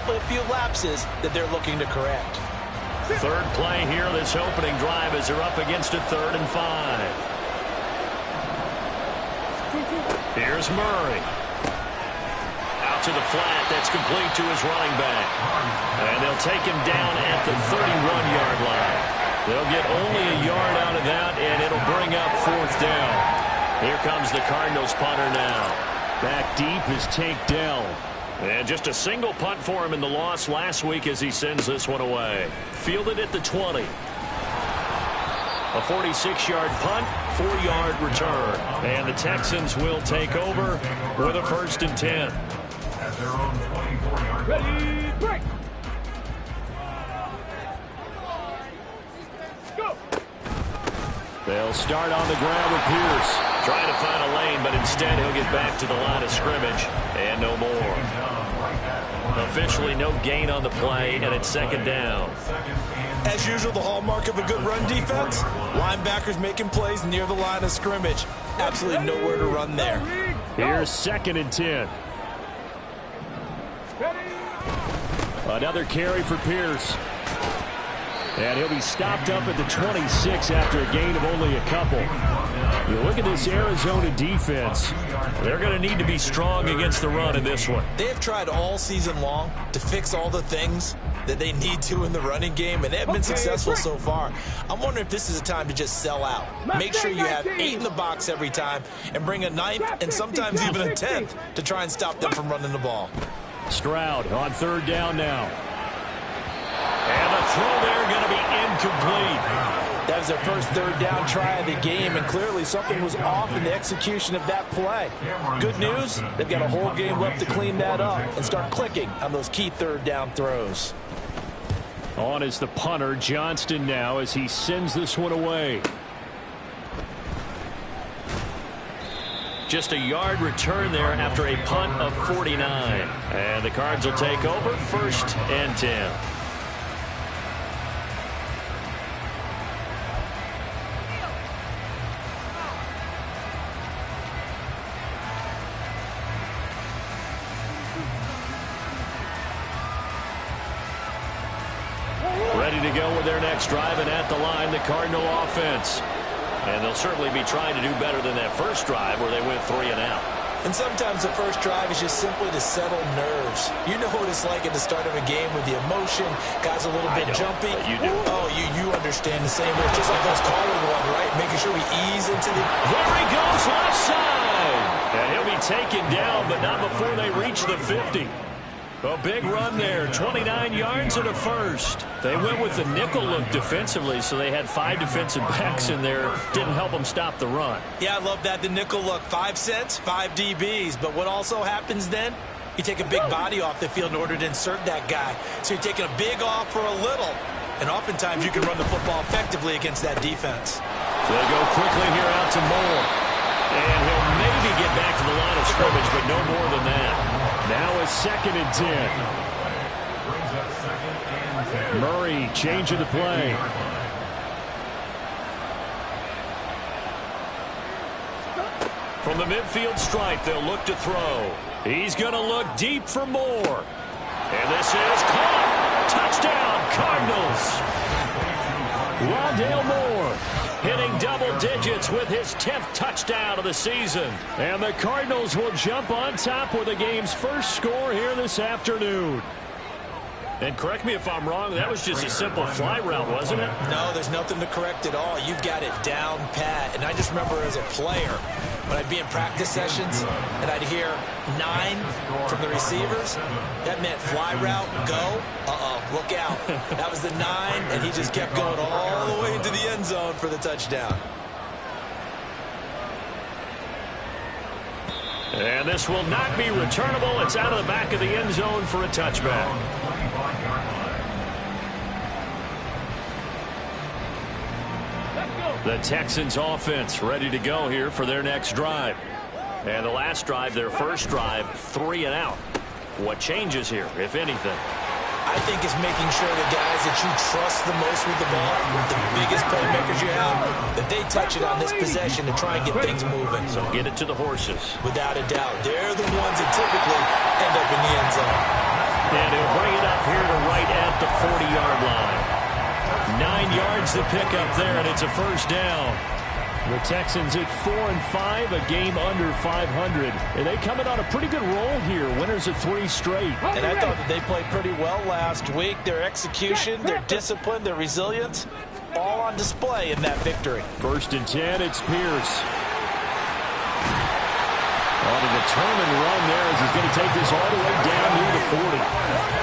definitely a few lapses that they're looking to correct. Third play here, this opening drive, as they're up against a 3rd and 5. Here's Murray. Out to the flat. That's complete to his running back. And they'll take him down at the 31-yard line. They'll get only a yard out of that, and it'll bring up 4th down. Here comes the Cardinals punter now. Back deep is Tank Dell. And just a single punt for him in the loss last week as he sends this one away. Fielded at the 20. A 46-yard punt, 4-yard return. And the Texans will take over with a 1st and 10. At their own 24-yard line. Ready, break. Go. They'll start on the ground with Pierce. Trying to find a lane, but instead he'll get back to the line of scrimmage. And no more. Officially no gain on the play, and it's 2nd down. As usual, the hallmark of a good run defense, linebackers making plays near the line of scrimmage. Absolutely nowhere to run there. Here's 2nd and 10. Another carry for Pierce. And he'll be stopped up at the 26 after a gain of only a couple. You look at this Arizona defense. They're going to need to be strong against the run in this one. They have tried all season long to fix all the things that they need to in the running game, and they have been successful so far. I'm wondering if this is a time to just sell out. Make sure you have 8 in the box every time and bring a 9th and sometimes even a 10th to try and stop them from running the ball. Stroud on 3rd down now. And the throw there going to be incomplete. That was their first 3rd down try of the game, and clearly something was off in the execution of that play. Good news, they've got a whole game left to clean that up and start clicking on those key 3rd down throws. On is the punter, Johnston, now as he sends this one away. Just a yard return there after a punt of 49. And the Cards will take over, 1st and 10. Ready to go with their next drive, and at the line, the Cardinal offense. And they'll certainly be trying to do better than that first drive where they went 3 and out. And sometimes the first drive is just simply to settle nerves. You know what it's like at the start of a game with the emotion, guys a little bit jumpy. You do. Oh, you understand the same way. It's just like those calling one, right? Making sure we ease into the... There he goes, left side. And he'll be taken down, but not before they reach the 50. A big run there, 29 yards and a 1st. They went with the nickel look defensively, so they had 5 defensive backs in there. Didn't help them stop the run. Yeah, I love that, the nickel look. 5 cents, 5 DBs. But what also happens then? You take a big body off the field in order to insert that guy. So you're taking a big off for a little. And oftentimes you can run the football effectively against that defense. They go quickly here out to Moore. And he'll maybe get back to the line of scrimmage, but no more than that. Now is 2nd and 10. Murray changing the play. From the midfield stripe, they'll look to throw. He's going to look deep for Moore. And this is caught. Touchdown, Cardinals. Rondale Moore hitting double digits with his 10th touchdown of the season. And the Cardinals will jump on top with the game's first score here this afternoon. And correct me if I'm wrong, that was just a simple fly route, wasn't it? No, there's nothing to correct at all. You've got it down pat. And I just remember as a player, when I'd be in practice sessions and I'd hear 9 from the receivers, that meant fly route, go, look out. That was the 9, and he just kept going all the way into the end zone for the touchdown. And this will not be returnable. It's out of the back of the end zone for a touchback. The Texans offense ready to go here for their next drive. And the last drive, their first drive, 3 and out. What changes here, if anything? I think it's making sure the guys that you trust the most with the ball, the biggest playmakers you have, that they touch it on this possession to try and get things moving. So get it to the horses. Without a doubt. They're the ones that typically end up in the end zone. And he'll bring it 9 yards to pick up there, and it's a first down. The Texans at 4-5, a game under 500. And they coming on a pretty good roll here. Winners of 3 straight. And I thought that they played pretty well last week. Their execution, their discipline, their resilience, all on display in that victory. 1st and 10, it's Pierce. On a determined run there as he's going to take this all the way down near the 40.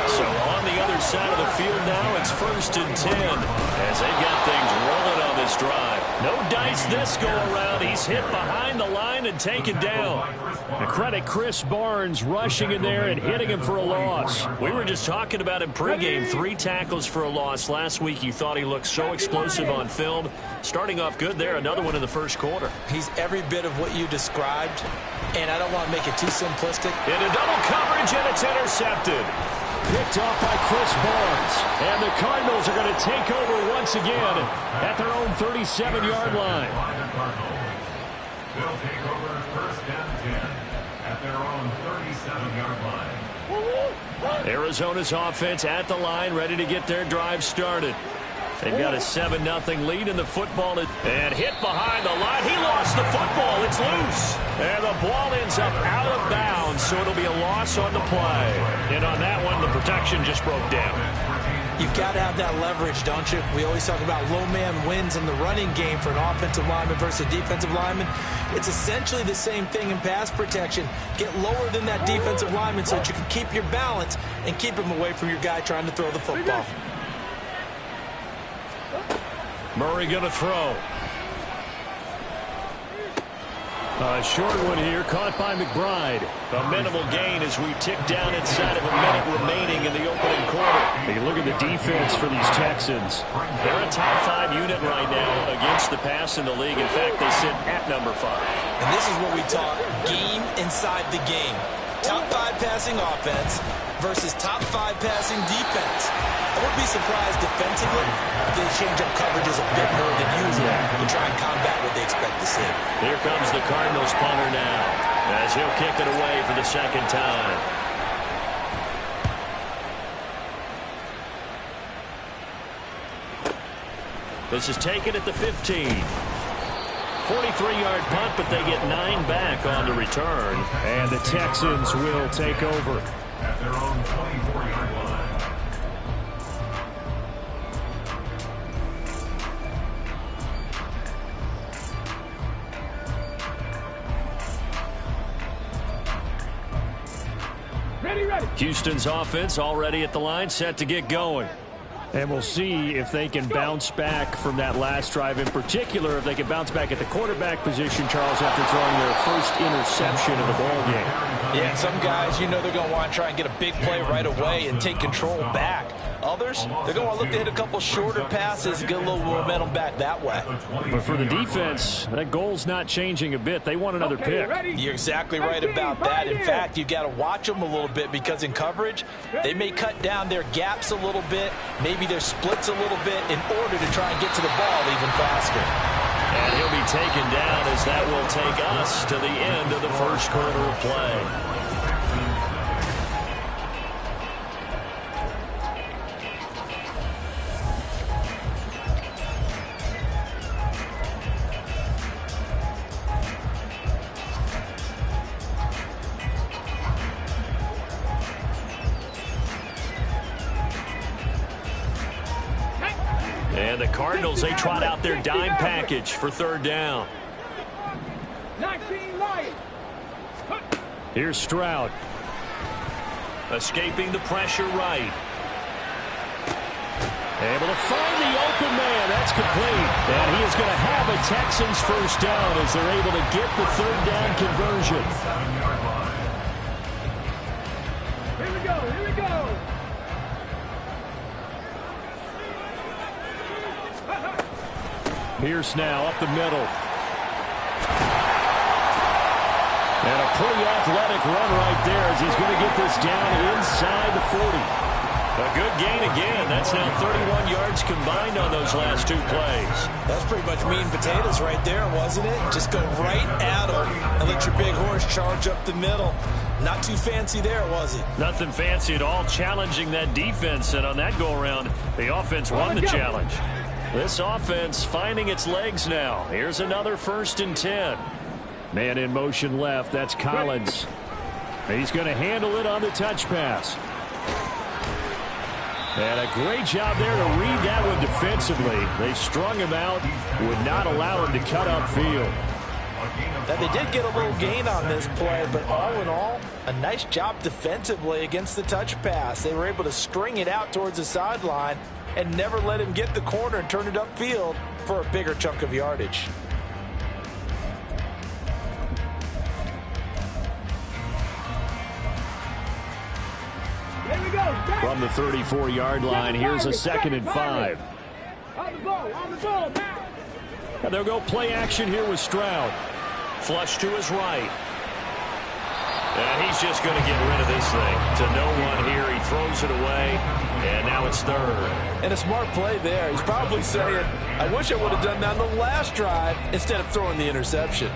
So on the other side of the field now, it's 1st and 10 as they've got things rolling on this drive. No dice this go around. He's hit behind the line and taken down. And credit Chris Barnes rushing in there and hitting him for a loss. We were just talking about him pregame. 3 tackles for a loss. Last week you thought he looked so explosive on film. Starting off good there. Another one in the first quarter. He's every bit of what you described, and I don't want to make it too simplistic. Into double coverage, and it's intercepted. Picked off by Chris Barnes. And the Cardinals are going to take over once again at their own 37-yard line. They'll take over 1st and 10 at their own 37-yard line. Arizona's offense at the line, ready to get their drive started. They've got a 7-0 lead in the football. And hit behind the line. He lost the football. It's loose. And the ball ends up out of bounds, so it'll be a loss on the play. And on that one, the protection just broke down. You've got to have that leverage, don't you? We always talk about low man wins in the running game for an offensive lineman versus a defensive lineman. It's essentially the same thing in pass protection. Get lower than that defensive lineman so that you can keep your balance and keep him away from your guy trying to throw the football. Murray going to throw. A short one here, caught by McBride. A minimal gain as we tick down inside of a minute remaining in the opening quarter. Hey, look at the defense for these Texans. They're a top 5 unit right now against the pass in the league. In fact, they sit at number 5. And this is what we talk game inside the game. Top 5 passing offense versus top 5 passing defense. I wouldn't be surprised defensively if they change up coverages a bit more than usual to try and combat what they expect to see. Here comes the Cardinals punter now as he'll kick it away for the 2nd time. This is taken at the 15. 43-yard punt, but they get 9 back on the return. And the Texans will take over. At their own 24-yard line. Houston's offense already at the line, set to get going. And we'll see if they can bounce back from that last drive. In particular, if they can bounce back at the quarterback position, Charles, after throwing their first interception of the ball game. Yeah, some guys, you know they're going to want to try and get a big play right away and take control back. Others, they're going to want to look to hit a couple shorter passes and get a little momentum back that way. But for the defense, that goal's not changing a bit. They want another pick. You're exactly right about that. In fact, you've got to watch them a little bit because in coverage, they may cut down their gaps a little bit, maybe their splits a little bit in order to try and get to the ball even faster. And he'll be taken down as that will take us to the end of the first quarter of play. And the Cardinals, they trot out their dime package for 3rd down. Here's Stroud. Escaping the pressure right. Able to find the open man. That's complete. And he is going to have a Texans first down as they're able to get the 3rd down conversion. Here we go. Here we go. Pierce now up the middle. And a pretty athletic run right there as he's going to get this down inside the 40. A good gain again. That's now 31 yards combined on those last 2 plays. That's pretty much meat and potatoes right there, wasn't it? Just go right at them and let your big horse charge up the middle. Not too fancy there, was it? Nothing fancy at all, challenging that defense. And on that go-around, the offense won the challenge. This offense finding its legs now. Here's another 1st and 10. Man in motion left. That's Collins. He's going to handle it on the touch pass. And a great job there to read that one defensively. They strung him out, would not allow him to cut upfield. Now, they did get a little gain on this play, but all in all, a nice job defensively against the touch pass. They were able to string it out towards the sideline and never let him get the corner and turn it upfield for a bigger chunk of yardage. From the 34-yard line, here's a 2nd and 5. On the ball now. And they'll go play action here with Stroud. Flush to his right. And he's just going to get rid of this thing. To no one here. He throws it away. And now it's 3rd. And a smart play there. He's probably saying, I wish I would have done that on the last drive instead of throwing the interception.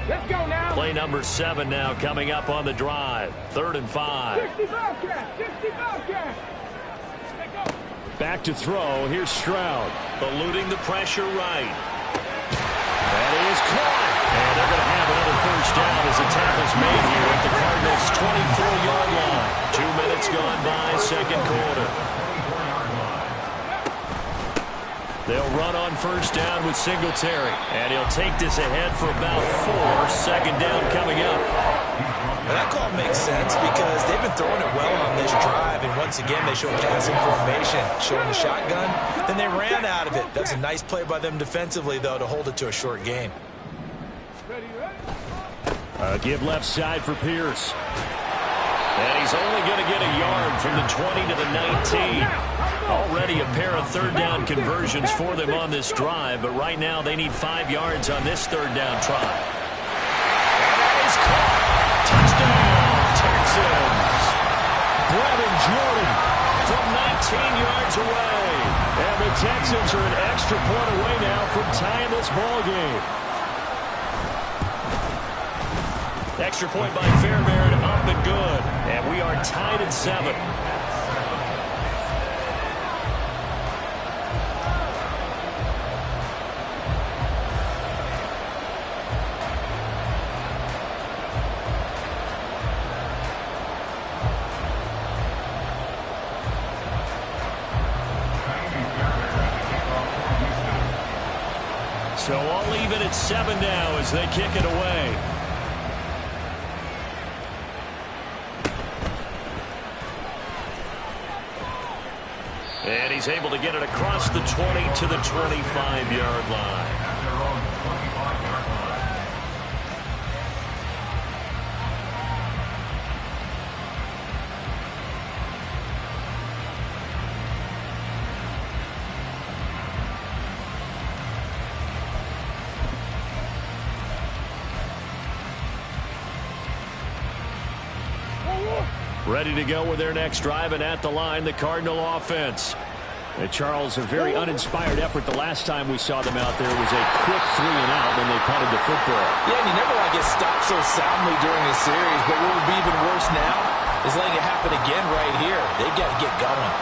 Let's go now. Play number 7 now coming up on the drive. 3rd and 5. 60 Bobcats. 60 Bobcats. Back to throw. Here's Stroud. Eluding the pressure right. That is caught. And they're going to have another 1st down as the tackle's made here at the Cardinals' 24-yard line. 2 minutes gone by, 2nd quarter. They'll run on 1st down with Singletary. And he'll take this ahead for about 4. 2nd down coming up. Well, that call makes sense because they've been throwing it well on this drive. And once again, they show passing formation, showing the shotgun. Then they ran out of it. That's a nice play by them defensively, though, to hold it to a short gain. Give left side for Pierce. And he's only going to get a yard from the 20 to the 19. Already a pair of 3rd down conversions for them on this drive, but right now they need 5 yards on this 3rd down try. And that is caught. Touchdown, Texans. Brevin Jordan From 19 yards away. And the Texans are an extra point away now from tying this ball game. Extra point by Fairbairn, up and good. And we are tied at 7. So all even at 7 now as they kick it away. And he's able to get it across the 20 to the 25-yard line. Ready to go with their next drive, and at the line, the Cardinal offense. And Charles, a very uninspired effort the last time we saw them out there was a quick 3 and out when they punted the football. Yeah, and you never want to get stopped so soundly during a series, but what would be even worse now is letting it happen again right here. They've got to get going.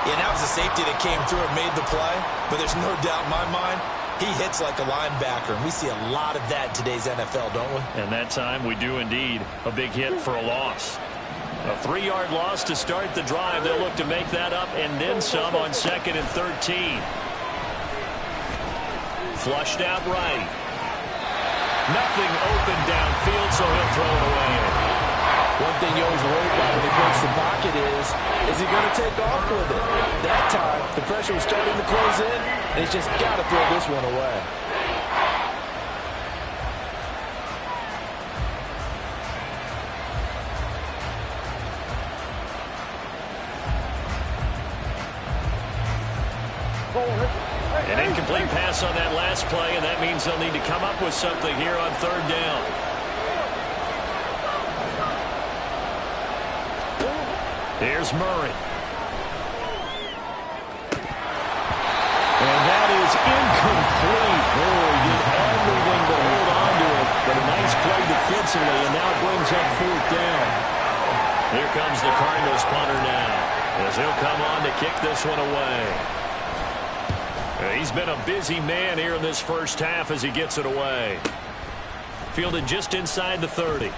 Yeah, and that was the safety that came through and made the play, but there's no doubt in my mind he hits like a linebacker, and we see a lot of that in today's NFL, don't we? And that time we do indeed. A big hit for a loss. A 3-yard loss to start the drive. They'll look to make that up and then some on 2nd and 13. Flushed out right. Nothing open downfield, so he'll throw it away. One thing you always worry about when he breaks the pocket is he going to take off with it? That time, the pressure was starting to close in, and he's just got to throw this one away. An incomplete pass on that last play, and that means they'll need to come up with something here on 3rd down. Here's Murray. And that is incomplete. Oh, he did everything but hold on to it. But a nice play defensively the Cardinals punter now, as he'll come on to kick this one away. He's been a busy man here in this first half as he gets it away. Fielded just inside the 30.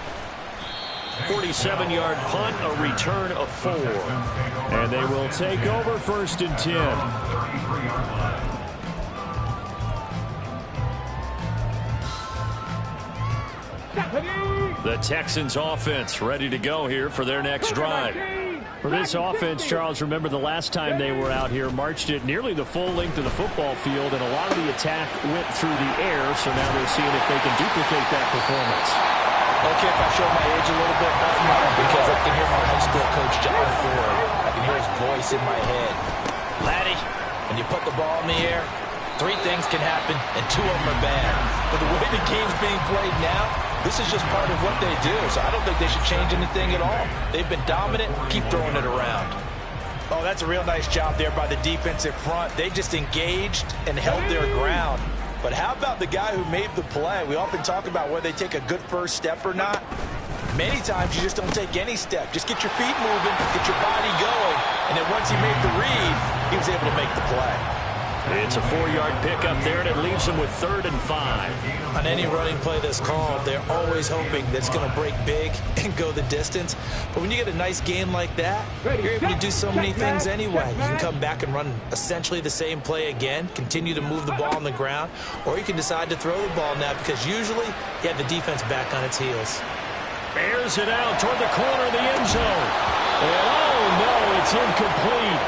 47-yard punt, a return of 4. And they will take over 1st and 10. The Texans offense ready to go here for their next drive. For this offense, Charles, remember the last time they were out here, marched it nearly the full length of the football field, and a lot of the attack went through the air, so now they're seeing if they can duplicate that performance. Okay, if I show my age a little bit, that's not because I can hear my high school coach, John Ford. I can hear his voice in my head. Laddie, when you put the ball in the air, 3 things can happen, and 2 of them are bad. But the way the game's being played now, this is just part of what they do, so I don't think they should change anything at all. They've been dominant. Keep throwing it around. Oh, that's a real nice job there by the defensive front. They just engaged and held their ground. But how about the guy who made the play? We often talk about whether they take a good first step or not. Many times you just don't take any step. Just get your feet moving, get your body going, and then once he made the read, he was able to make the play. It's a 4-yard pickup there, and it leaves them with 3rd and 5. On any running play that's called, they're always hoping that it's going to break big and go the distance. But when you get a nice game like that, you're able to do so many things anyway. You can come back and run essentially the same play again, continue to move the ball on the ground, or you can decide to throw the ball now because usually you have the defense back on its heels. Airs it out toward the corner of the end zone. And oh, no, it's incomplete.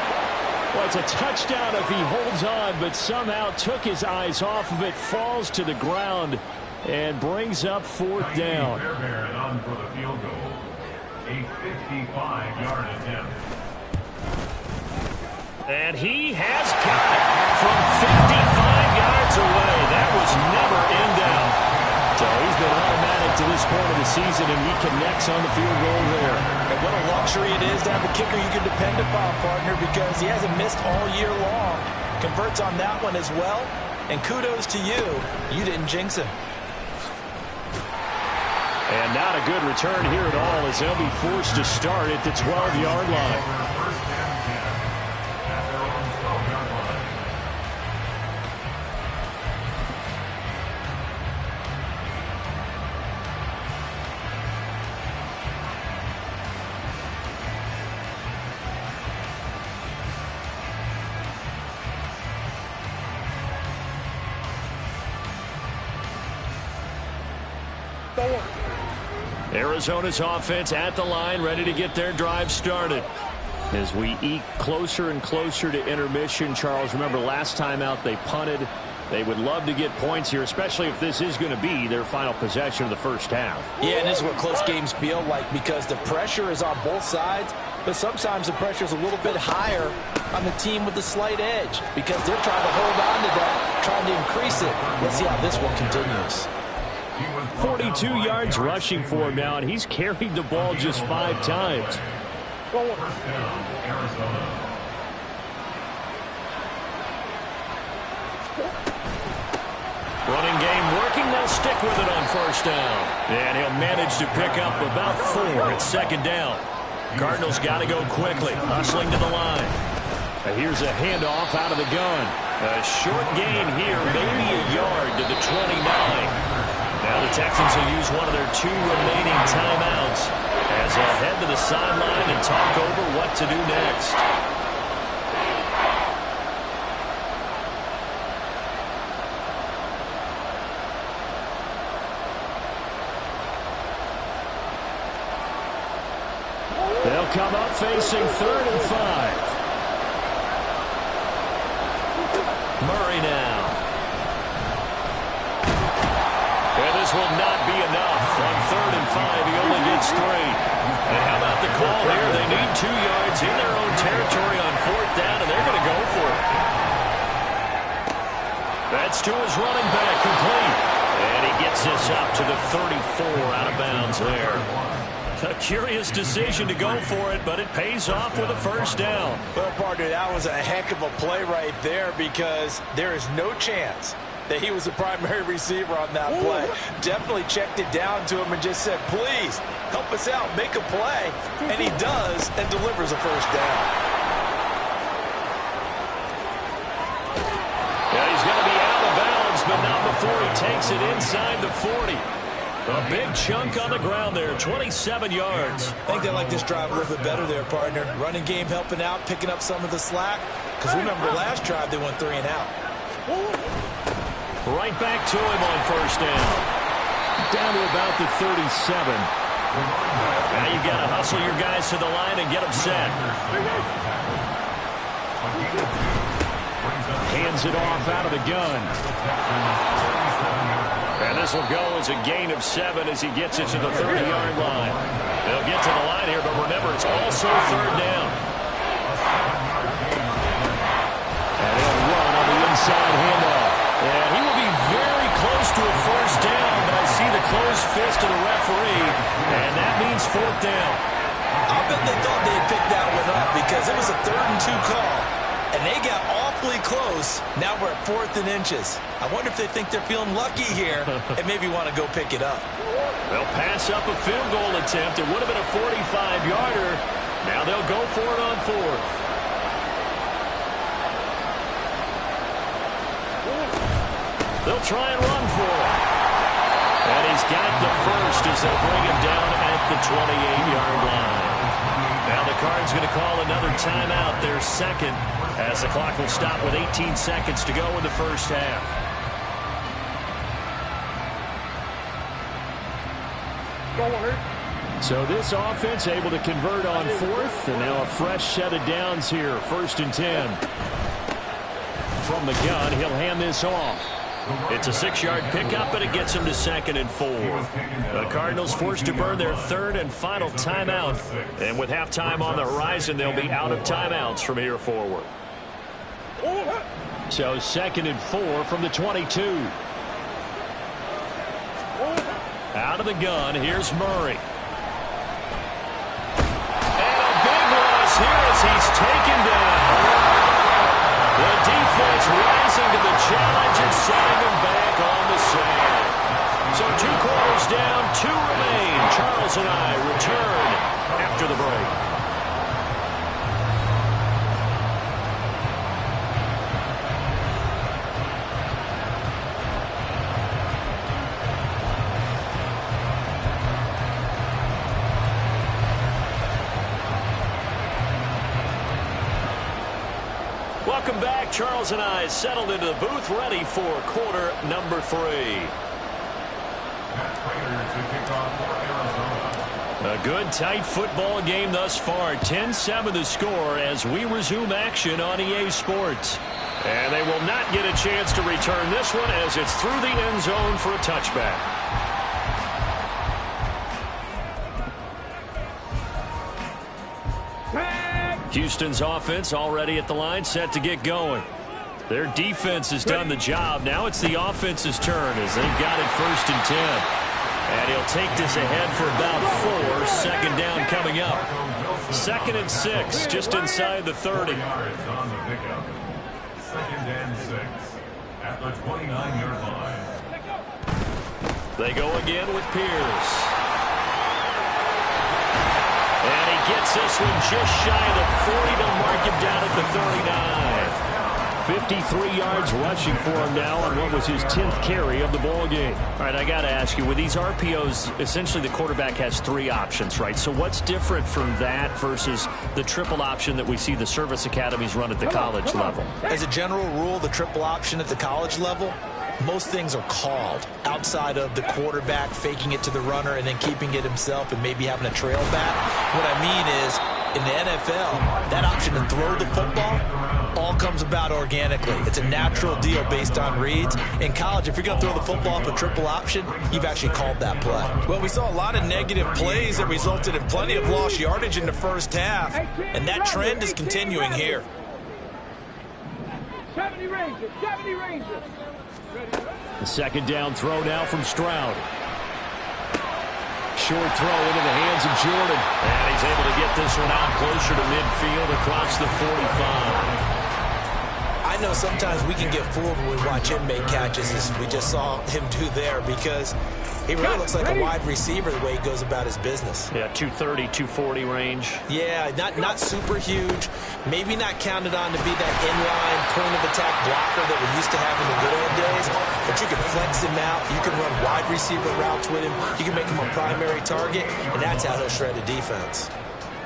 Well, it's a touchdown if he holds on, but somehow took his eyes off of it, falls to the ground, and brings up 4th down. Fairbairn on for the field goal. A 55-yard attempt. And he has got it from 55 yards away. That was never in doubt. So he's been automatic to this point of the season, and he connects on the field goal there. And what a luxury it is to have a kicker you can depend upon, partner, because he hasn't missed all year long. Converts on that one as well. And kudos to you. You didn't jinx him. And not a good return here at all as they'll be forced to start at the 12-yard line. Arizona's offense at the line, ready to get their drive started. As we eke closer and closer to intermission, Charles, remember last time out they punted. They would love to get points here, especially if this is going to be their final possession of the first half. Yeah, and this is what close games feel like because the pressure is on both sides, but sometimes the pressure is a little bit higher on the team with the slight edge because they're trying to hold on to that, trying to increase it. Let's see how this one continues. 42 yards rushing for him now, and he's carried the ball just 5 times. Running game working. They'll stick with it on 1st down. And he'll manage to pick up about 4 at 2nd down. Cardinals got to go quickly, hustling to the line. Here's a handoff out of the gun. A short gain here, maybe a yard to the 29. Now the Texans will use one of their 2 remaining timeouts as they'll head to the sideline and talk over what to do next. They'll come up facing 3rd and 5. Murray now. And this will not be enough. On 3rd and 5, he only gets 3. And how about the call here? They need 2 yards in their own territory on 4th down, and they're going to go for it. That's to his running back, complete. And he gets this up to the 34 out of bounds there. A curious decision to go for it, but it pays off with a 1st down. Well, partner, that was a heck of a play right there because there is no chance that he was the primary receiver on that play. Definitely checked it down to him and just said, please, help us out, make a play. And he does and delivers a first down. Yeah, he's going to be out of bounds, but not before he takes it inside the 40. A big chunk on the ground there, 27 yards. I think they like this drive a little bit better there, partner. Running game helping out, picking up some of the slack. Because remember, last drive they went 3 and out. Right back to him on first down. Down to about the 37. Now you've got to hustle your guys to the line and get them set. Hands it off out of the gun. And this will go as a gain of 7 as he gets it to the 30-yard line. They'll get to the line here, but remember, it's also third down. And he'll run on the inside handoff. And he will be very close to a first down, but I see the closed fist of the referee, and that means fourth down. I bet they thought they'd pick that one up because it was a 3rd and 2 call, and they got awfully close. Now we're at 4th and inches. I wonder if they think they're feeling lucky here and maybe want to go pick it up. They'll pass up a field goal attempt. It would have been a 45-yarder. Now they'll go for it on 4th. They'll try and run for it. And he's got the first as they'll bring him down at the 28-yard line. Now the Cards going to call another timeout, their second, as the clock will stop with 18 seconds to go in the first half. So this offense able to convert on 4th, and now a fresh set of downs here, 1st and 10. From the gun, he'll hand this off. It's a 6-yard pickup, but it gets him to 2nd and 4. The Cardinals forced to burn their 3rd and final timeout. And with halftime on the horizon, they'll be out of timeouts from here forward. So 2nd and 4 from the 22. Out of the gun, here's Murray. And a big loss here as he's taken down. The defense rising to the challenge and setting them back on the sand. So 2 quarters down, 2 remain. Charles and I return after the break. Welcome back. Charles and I settled into the booth, ready for quarter number 3. A good, tight football game thus far. 10-7 the score as we resume action on EA Sports. And they will not get a chance to return this one as it's through the end zone for a touchback. Houston's offense already at the line, set to get going. Their defense has done the job. Now it's the offense's turn as they've got it 1st and 10. And he'll take this ahead for about 4. 2nd down coming up. 2nd and 6, just inside the 30. 2nd and 6 at the 29-yard line. They go again with Pierce. And he gets this one just shy of the 40 to mark him down at the 39. 53 yards rushing for him now on what was his 10th carry of the ball game. All right, I got to ask you, with these RPOs, essentially the quarterback has 3 options, right? So what's different from that versus the triple option that we see the service academies run at the college level? As a general rule, the triple option at the college level, most things are called outside of the quarterback faking it to the runner and then keeping it himself and maybe having a trail back. What I mean is, in the NFL, that option to throw the football all comes about organically. It's a natural deal based on reads. In college, if you're going to throw the football off a triple option, you've actually called that play. Well, we saw a lot of negative plays that resulted in plenty of lost yardage in the first half, and that trend is continuing here. 70 Rangers, 70 Rangers. The 2nd down throw now from Stroud. Short throw into the hands of Jordan. And he's able to get this one out closer to midfield across the 45. I I know sometimes we can get fooled when we watch him make catches, as we just saw him do there, because he really looks like a wide receiver the way he goes about his business. Yeah, 230, 240 range. Yeah, not super huge. Maybe not counted on to be that inline point-of-attack blocker that we used to have in the good old days, but you can flex him out. You can run wide receiver routes with him. You can make him a primary target, and that's how he'll shred a defense.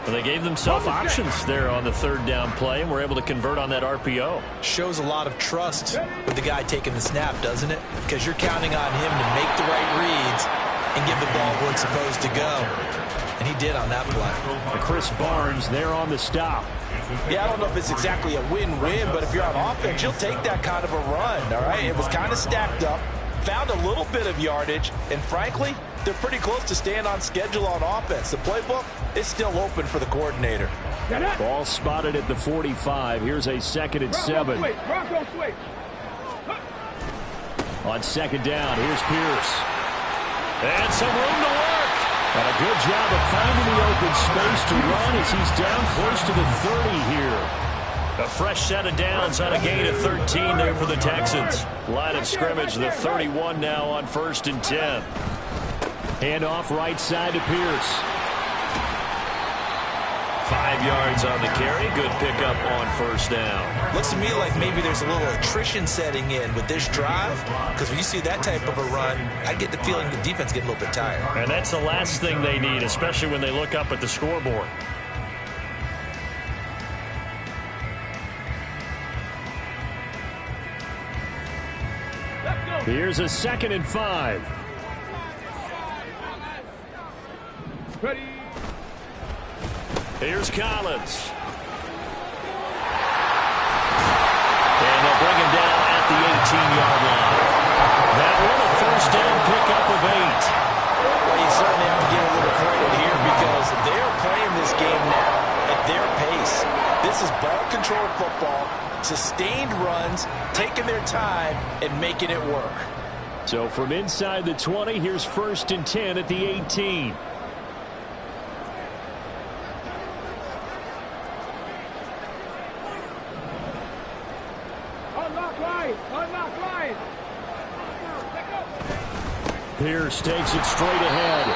Well, they gave themselves options there on the third down play, and were able to convert on that RPO. Shows a lot of trust with the guy taking the snap, doesn't it? Because you're counting on him to make the right reads and give the ball where it's supposed to go. And he did on that play. Chris Barnes there on the stop. Yeah, I don't know if it's exactly a win-win, but if you're on offense, you'll take that kind of a run, all right? It was kind of stacked up, found a little bit of yardage, and frankly, they're pretty close to staying on schedule on offense. The playbook is still open for the coordinator. Ball spotted at the 45. Here's a 2nd and 7. Bronco switch. On 2nd down, here's Pierce. And some room to work. And a good job of finding the open space to run as he's down close to the 30 here. A fresh set of downs on a gain of 13 there for the Texans. Line of scrimmage, the 31 now on 1st and 10. Hand off right side to Pierce. 5 yards on the carry. Good pickup on 1st down. Looks to me like maybe there's a little attrition setting in with this drive, because when you see that type of a run, I get the feeling the defense getting a little bit tired. And that's the last thing they need, especially when they look up at the scoreboard. Here's a 2nd and 5. Ready. Here's Collins. And they'll bring him down at the 18-yard line. That one a 1st down pickup of 8. Well, you certainly have to give a little credit here because they're playing this game now at their pace. This is ball control football, sustained runs, taking their time and making it work. So from inside the 20, here's 1st and 10 at the 18. Unlock line. Pierce takes it straight ahead.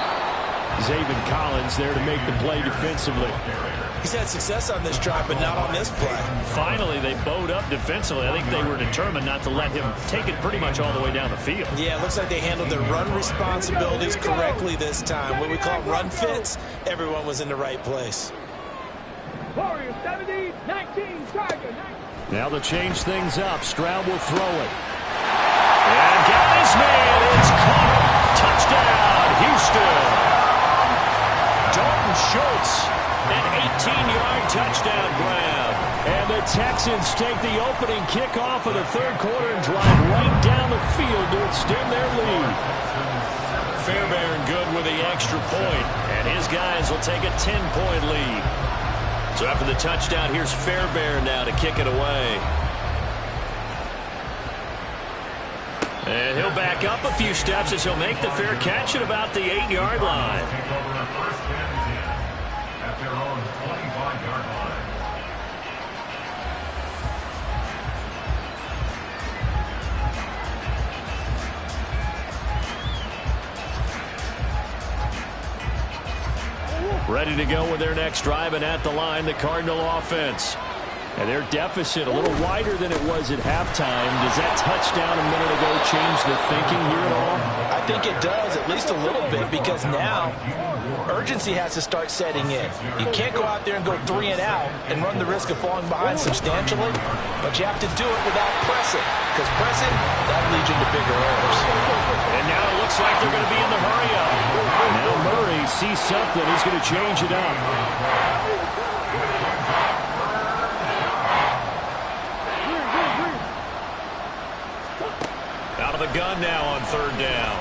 Zaven Collins there to make the play defensively. He's had success on this drive, but not on this play. Finally, they bowed up defensively. I think they were determined not to let him take it pretty much all the way down the field. Yeah, it looks like they handled their run responsibilities correctly this time. What we call run fits, everyone was in the right place. Warriors 70, 19, Tiger 19. Now they'll change things up. Stroud will throw it. And got his man. It's caught. Touchdown, Houston. Dalton Schultz, an 18-yard touchdown grab. And the Texans take the opening kickoff of the 3rd quarter and drive right down the field to extend their lead. Fairbairn good with the extra point, and his guys will take a 10-point lead. So after the touchdown, here's Fairbairn now to kick it away. And he'll back up a few steps as he'll make the fair catch at about the 8-yard line. Take over a 1st and 10 at their own 25-yard line. Ready to go with their next drive, and at the line, the Cardinal offense. And their deficit a little wider than it was at halftime. Does that touchdown a minute ago change the thinking here at all? I think it does, at least a little bit, because now urgency has to start setting in. You can't go out there and go 3 and out and run the risk of falling behind substantially, but you have to do it without pressing, because pressing, that leads you to bigger errors. And now it looks like they're going to be in the hurry-up. Now Murray sees something. He's going to change it up. Out of the gun now on 3rd down.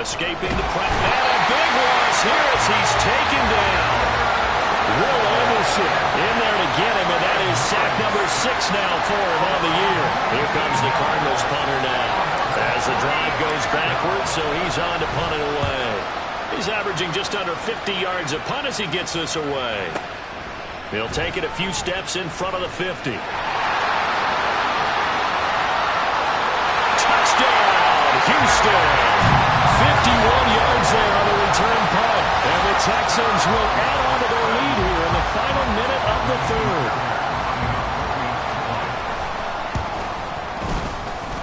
Escaping the press. And a big loss here as he's taken down. Will Anderson In there to get him, and that is sack number 6 now for him on the year. Here comes the Cardinals punter now. As the drive goes backwards, so he's on to punt it away. He's averaging just under 50 yards a punt as he gets this away. He'll take it a few steps in front of the 50. Houston. 51 yards there on the return punt. And the Texans will add on to their lead here in the final minute of the third.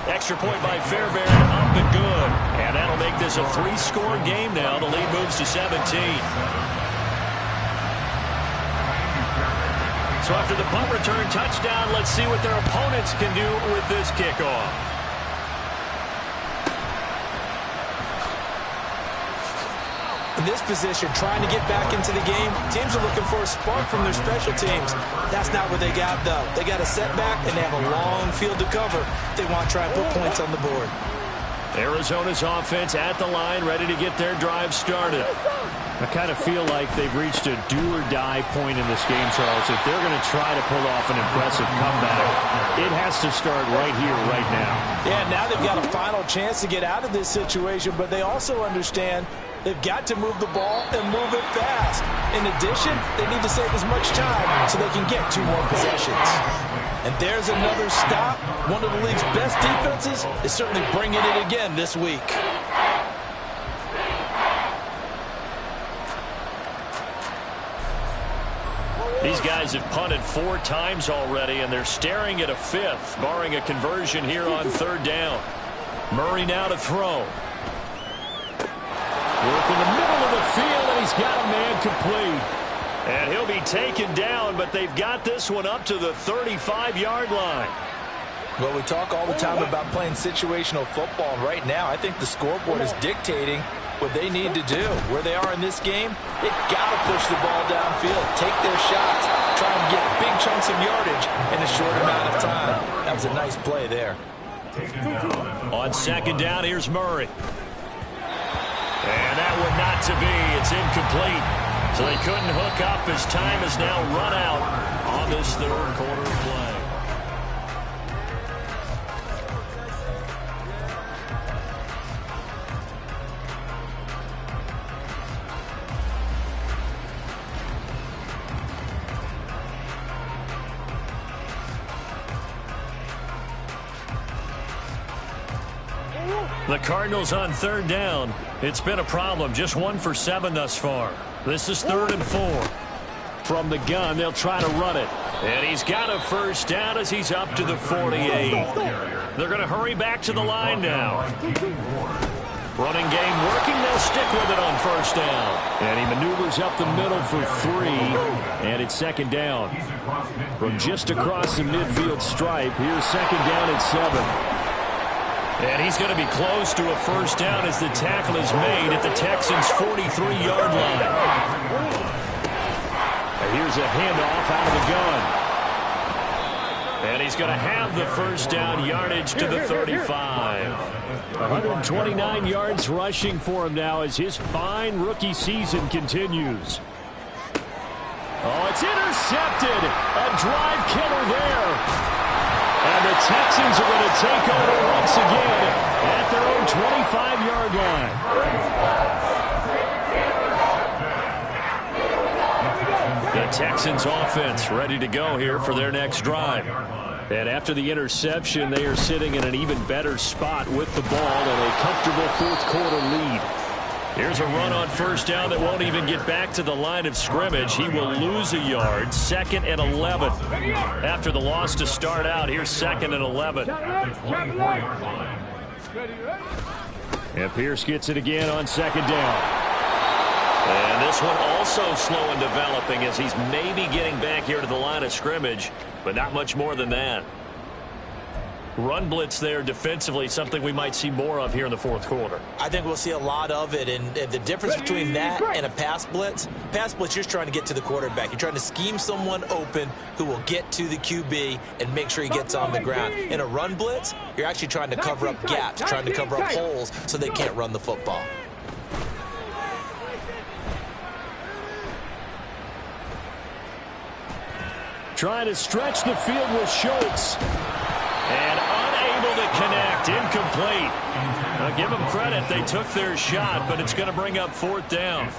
Extra point by Fairbairn, up and good. And that'll make this a 3-score game now. The lead moves to 17. So after the punt return touchdown, let's see what their opponents can do with this kickoff. In this position, trying to get back into the game, teams are looking for a spark from their special teams. That's not what they got, though. They got a setback, and they have a long field to cover if they want to try and put points on the board. Arizona's offense at the line, ready to get their drive started. I kind of feel like they've reached a do-or-die point in this game, Charles. If they're going to try to pull off an impressive comeback, it has to start right here, right now. Yeah, now they've got a final chance to get out of this situation, but they also understand they've got to move the ball and move it fast. In addition, they need to save as much time so they can get 2 more possessions. And there's another stop. One of the league's best defenses is certainly bringing it again this week. These guys have punted 4 times already, and they're staring at a 5th, barring a conversion here on 3rd down. Murray now to throw. Work in the middle of the field, and he's got a man complete. And he'll be taken down, but they've got this one up to the 35-yard line. Well, we talk all the time about playing situational football. Right now, I think the scoreboard is dictating what they need to do. Where they are in this game, they've got to push the ball downfield, take their shots, try and get big chunks of yardage in a short amount of time. That was a nice play there. On 2nd down, here's Murray. And that one not to be. It's incomplete. So they couldn't hook up as time is now run out on this 3rd quarter of play. The Cardinals on 3rd down. It's been a problem. Just 1 for 7 thus far. This is 3rd and 4. From the gun, they'll try to run it. And he's got a 1st down as he's up to the 48. They're going to hurry back to the line now. Running game working. They'll stick with it on 1st down. And he maneuvers up the middle for 3. And it's 2nd down. From just across the midfield stripe, here's 2nd down at 7. And he's going to be close to a 1st down as the tackle is made at the Texans' 43-yard line. And here's a handoff out of the gun. And he's going to have the 1st down yardage to the 35. 129 yards rushing for him now as his fine rookie season continues. Oh, it's intercepted. A drive killer there. And the Texans are going to take over once again at their own 25-yard line. The Texans offense ready to go here for their next drive. And after the interception, they are sitting in an even better spot with the ball and a comfortable 4th quarter lead. Here's a run on 1st down that won't even get back to the line of scrimmage. He will lose a yard. 2nd and 11. After the loss to start out, here's 2nd and 11. And Pierce gets it again on 2nd down. And this one also slow in developing as he's maybe getting back here to the line of scrimmage, but not much more than that. Run blitz there defensively, something we might see more of here in the 4th quarter. I think we'll see a lot of it, and the difference between that and a pass blitz, you're just trying to get to the quarterback. You're trying to scheme someone open who will get to the QB and make sure he gets on the ground. In a run blitz, you're actually trying to cover up gaps, trying to cover up holes so they can't run the football. Trying to stretch the field with Schultz. And unable to connect. Incomplete. Now give them credit. They took their shot, but it's going to bring up 4th down.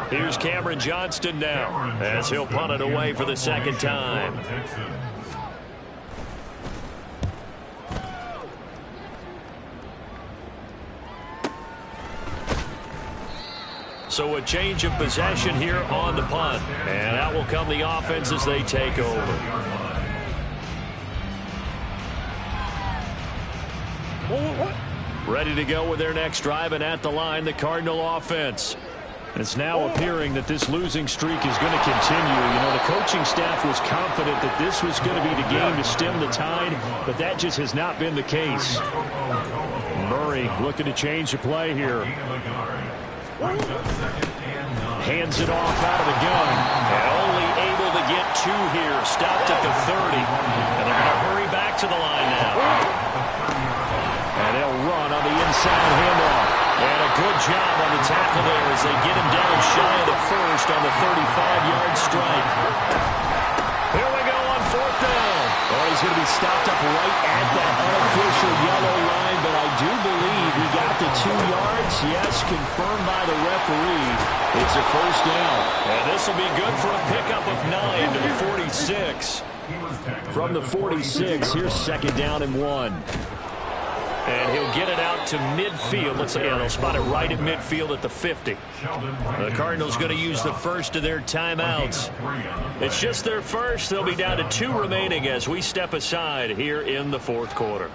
Here's Cameron Johnston now as he'll punt it away for the 2nd time. So a change of possession here on the punt. And out will come the offense as they take over. Ready to go with their next drive, and at the line, the Cardinal offense. It's now appearing that this losing streak is going to continue. You know, the coaching staff was confident that this was going to be the game to stem the tide, but that just has not been the case. Murray looking to change the play here. Hands it off out of the gun. And only able to get 2 here. Stopped at the 30. And they're going to hurry back to the line now. And they'll run on the inside handoff. And a good job on the tackle there as they get him down shy of the first on the 35-yard strike. Here we go on 4th down. Oh, he's going to be stopped up right at that unofficial yellow line, but I do believe he got the 2 yards. Yes, confirmed by the referee. It's a 1st down. And this will be good for a pickup of 9 to the 46. From the 46, here's 2nd down and 1. And he'll get it out to midfield. Let's say, they'll spot it right at midfield at the 50. The Cardinals going to use the first of their timeouts. It's just their first. They'll be down to 2 remaining as we step aside here in the 4th quarter.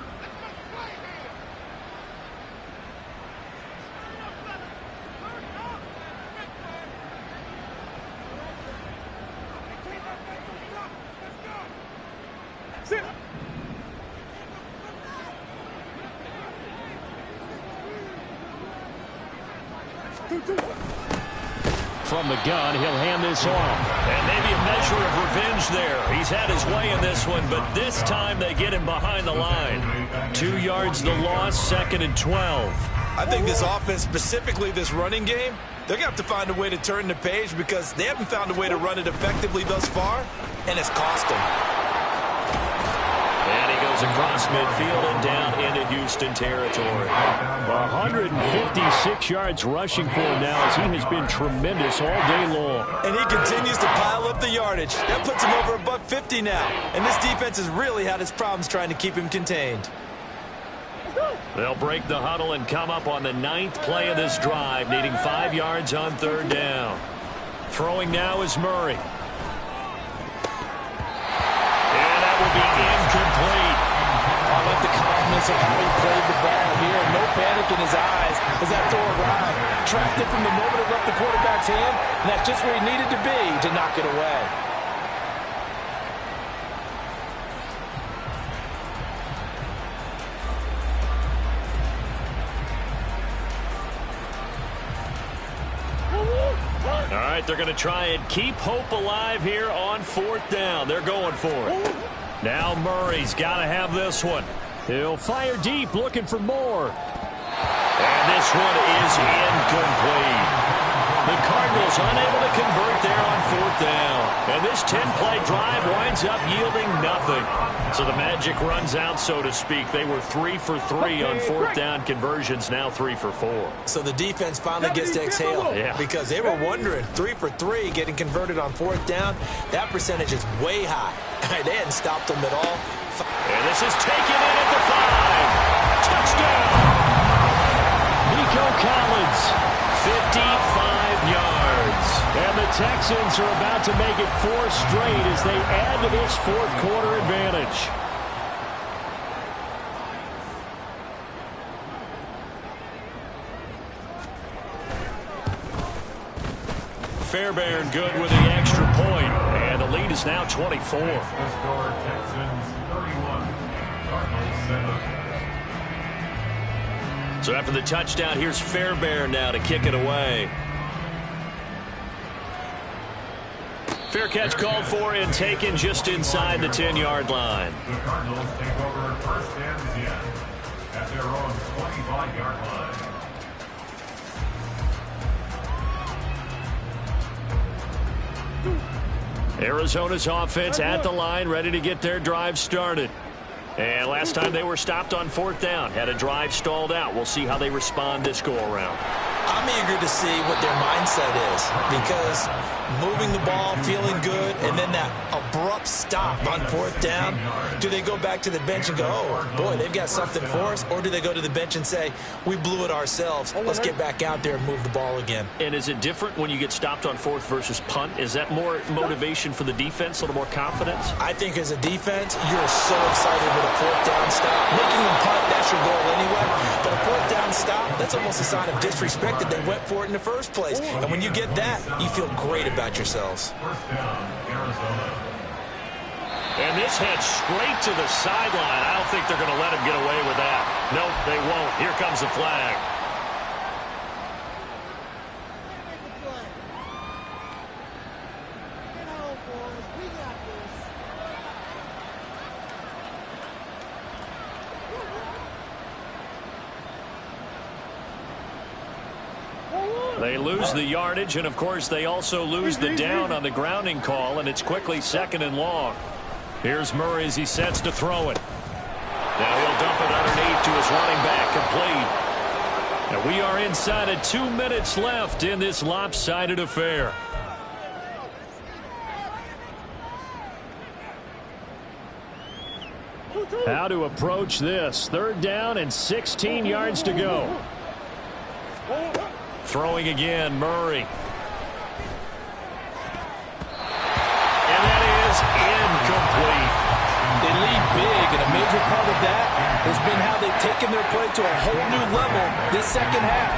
From the gun, he'll hand this off. And maybe a measure of revenge there. He's had his way in this one, but this time they get him behind the line. 2 yards the loss, 2nd and 12. I think this offense, specifically this running game, they're going to have to find a way to turn the page because they haven't found a way to run it effectively thus far, and it's cost them. And he goes across midfield and down into Houston territory. 156 yards rushing for him now as he has been tremendous all day long. And he continues to pile up the yardage. That puts him over above 50 now. And this defense has really had its problems trying to keep him contained. They'll break the huddle and come up on the 9th play of this drive, needing 5 yards on 3rd down. Throwing now is Murray. Will be incomplete. I like the calmness of how he played the ball here. No panic in his eyes as that throw arrived. Tracked it from the moment it left the quarterback's hand, and that's just where he needed to be to knock it away. All right, they're going to try and keep hope alive here on 4th down. They're going for it. Now Murray's got to have this one. He'll fire deep, looking for more. And this one is incomplete. The Cardinals unable to convert there on 4th down. And this 10-play drive winds up yielding nothing. So the magic runs out, so to speak. They were 3 for 3 on 4th down conversions, now 3 for 4. So the defense finally gets to exhale because they were wondering, 3 for 3 getting converted on 4th down. That percentage is way high. They hadn't stopped them at all. And this is taken in at the 5. Touchdown! Nico Collins, 55 yards. And the Texans are about to make it 4 straight as they add to this 4th quarter advantage. Fairbairn good with the extra point, and the lead is now 24. Score Texans 31, Cardinals 7. So after the touchdown, here's Fairbairn now to kick it away. Fair catch called for and taken just inside the 10-yard line. The Cardinals take over 1st and 10 at their own 25-yard line. Arizona's offense at the line, ready to get their drive started. And last time they were stopped on 4th down, had a drive stalled out. We'll see how they respond this go-around. I'm eager to see what their mindset is because moving the ball, feeling good, and then that abrupt stop on fourth down, do they go back to the bench and go, oh, boy, they've got something for us? Or do they go to the bench and say, we blew it ourselves. Let's get back out there and move the ball again. And is it different when you get stopped on fourth versus punt? Is that more motivation for the defense, a little more confidence? I think as a defense, you're so excited with a fourth down stop. Making them punt, that's your goal anyway. But a fourth down stop, that's almost a sign of disrespect that they went for it in the first place. And when you get that, you feel great about yourselves. First down, Arizona. And this heads straight to the sideline. I don't think they're going to let him get away with that. Nope, they won't. Here comes the flag. They lose the yardage, and of course they also lose the down on the grounding call, and it's quickly second and long. Here's Murray as he sets to throw it. Now he'll dump it underneath to his running back, complete. And we are inside of 2 minutes left in this lopsided affair. How to approach this. Third down and 16 yards to go. Throwing again, Murray. And that is incomplete. They lead big, and a major part of that has been how they've taken their play to a whole new level this second half.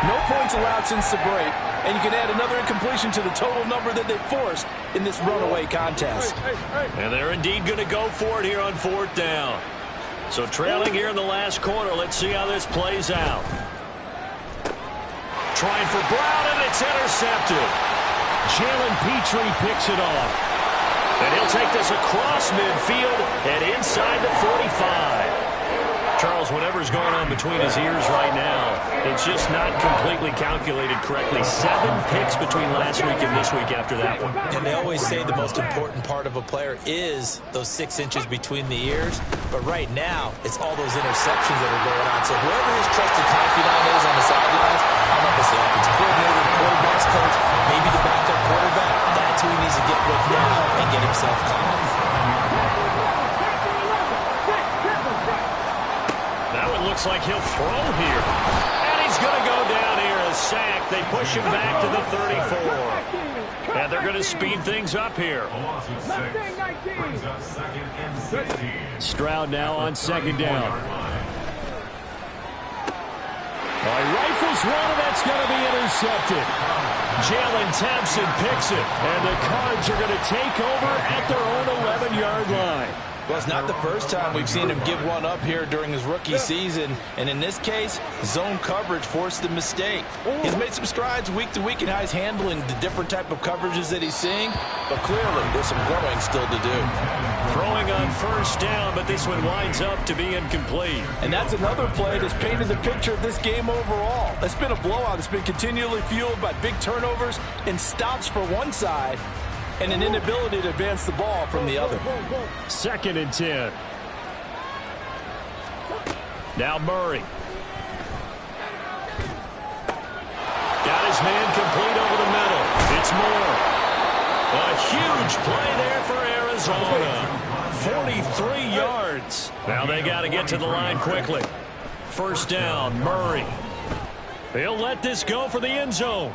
No points allowed since the break, and you can add another incompletion to the total number that they forced in this runaway contest. And they're indeed going to go for it here on fourth down. So trailing here in the last quarter, let's see how this plays out. Trying for Brown, and it's intercepted. Jalen Petrie picks it off. And he'll take this across midfield and inside the 45. Charles, whatever's going on between his ears right now, it's just not completely calculated correctly. 7 picks between last week and this week after that one. And they always say the most important part of a player is those 6 inches between the ears. But right now, it's all those interceptions that are going on. So whoever his trusted confidant is on the sidelines, I don't know if it's the offensive coordinator, the quarterback's coach, maybe the backup quarterback, that's who he needs to get with now and get himself calm. That one looks like he'll throw here. And he's going to go down here, a sack. They push him back to the 34. And they're going to speed things up here. A loss of 6 brings up second and 16. Stroud now on second down. Rifles one, and that's going to be intercepted. Jalen Thompson picks it. And the Cards are going to take over at their own 11-yard line. Well, it's not the first time we've seen him give one up here during his rookie season. And in this case, zone coverage forced the mistake. He's made some strides week to week in how he's handling the different type of coverages that he's seeing. But clearly, there's some growing still to do. Throwing on first down, but this one winds up to be incomplete. And that's another play that's painted the picture of this game overall. It's been a blowout. It's been continually fueled by big turnovers and stops for one side, and an inability to advance the ball from the other. Second and 10. Now Murray. Got his man complete over the middle. It's Moore. A huge play there for Arizona. 43 yards. Now they got to get to the line quickly. First down, Murray. He'll let this go for the end zone.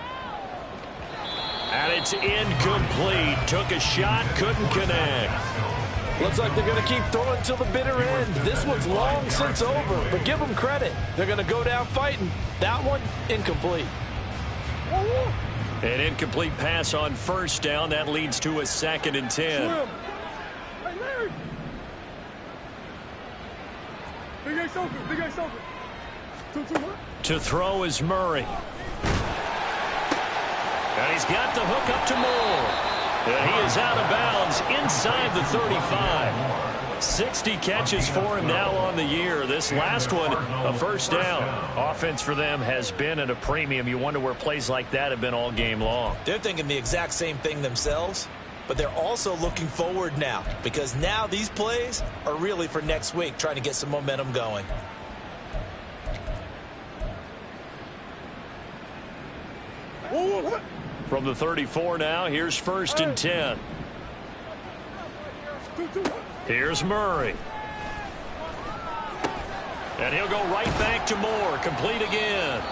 And it's incomplete. Took a shot, couldn't connect. Looks like they're going to keep throwing till the bitter end. This one's long since over, but give them credit. They're going to go down fighting. That one, incomplete. An incomplete pass on first down. That leads to a second and 10. To throw is Murray. And he's got the hook up to Moore. And he is out of bounds inside the 35. 60 catches for him now on the year. This last one, a first down. Offense for them has been at a premium. You wonder where plays like that have been all game long. They're thinking the exact same thing themselves, but they're also looking forward now, because now these plays are really for next week, trying to get some momentum going. From the 34 now, here's first and 10. Here's Murray. And he'll go right back to Moore. Complete again.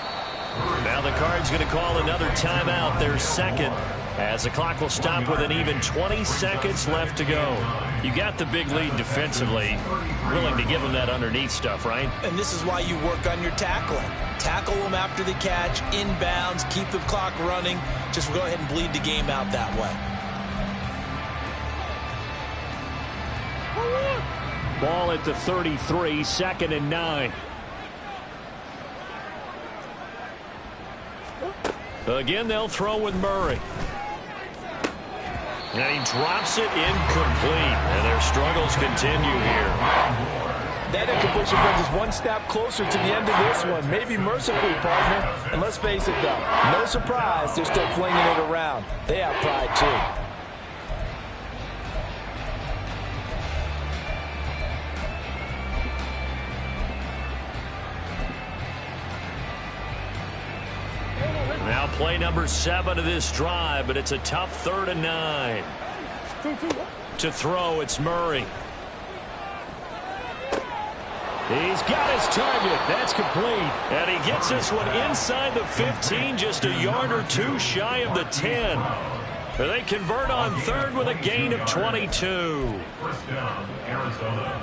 Now the Cards going to call another timeout, their second, as the clock will stop with an even 20 seconds left to go. You got the big lead defensively. Willing to give them that underneath stuff, right? And this is why you work on your tackling. Tackle them after the catch, inbounds, keep the clock running. Just go ahead and bleed the game out that way. Ball at the 33, 2nd and 9. Again, they'll throw with Murray. And he drops it incomplete. And their struggles continue here. That incompletion brings us one step closer to the end of this one. Maybe mercifully, partner. And let's face it, though, no surprise, they're still flinging it around. They have pride, too. Now play number 7 of this drive, but it's a tough 3rd and 9. To throw, it's Murray. He's got his target. That's complete. And he gets this one inside the 15, just a yard or two shy of the 10. They convert on 3rd with a gain of 22. First down, Arizona.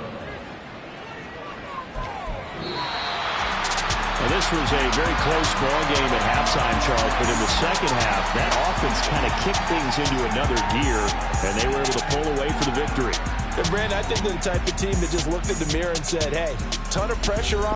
Well, this was a very close ball game at halftime, Charles, but in the second half, that offense kind of kicked things into another gear, and they were able to pull away for the victory. And Brandon, I think they're the type of team that just looked in the mirror and said, hey, ton of pressure on